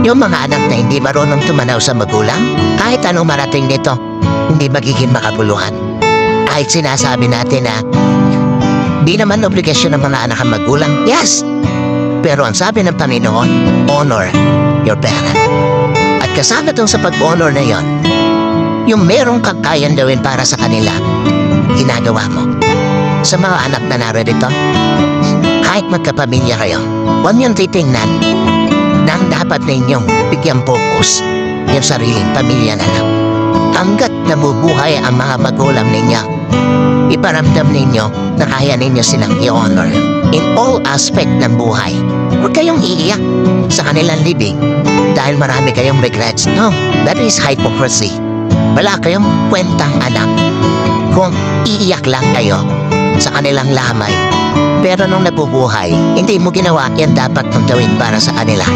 Yung mga anak na hindi marunong tumanaw sa magulang, kahit anong marating nito, hindi magiging makabuluhan. Kahit sinasabi natin na di naman obligasyon ng mga anak ang magulang, yes! Pero ang sabi ng Panginoon, honor your parent. At kasama tong sa pag-honor na yon, yung merong kang kayang gawin para sa kanila, ginagawa mo. Sa mga anak na narito, kahit magkapamilya kayo, huwag niyong titingnan na ang dapat ninyong bigyan focus yung sariling pamilya na lang. Hanggat nabubuhay ang mga magulang ninyo, iparamdam ninyo na kaya ninyo silang i-honor in all aspect ng buhay. Huwag kayong iiyak sa kanilang libing dahil marami kayong regrets. No, that is hypocrisy. Wala kayong kwentang anak kung iiyak lang kayo sa kanilang lamay. Pero nung nabubuhay, hindi mo ginawa yan dapat mong gawin para sa kanila.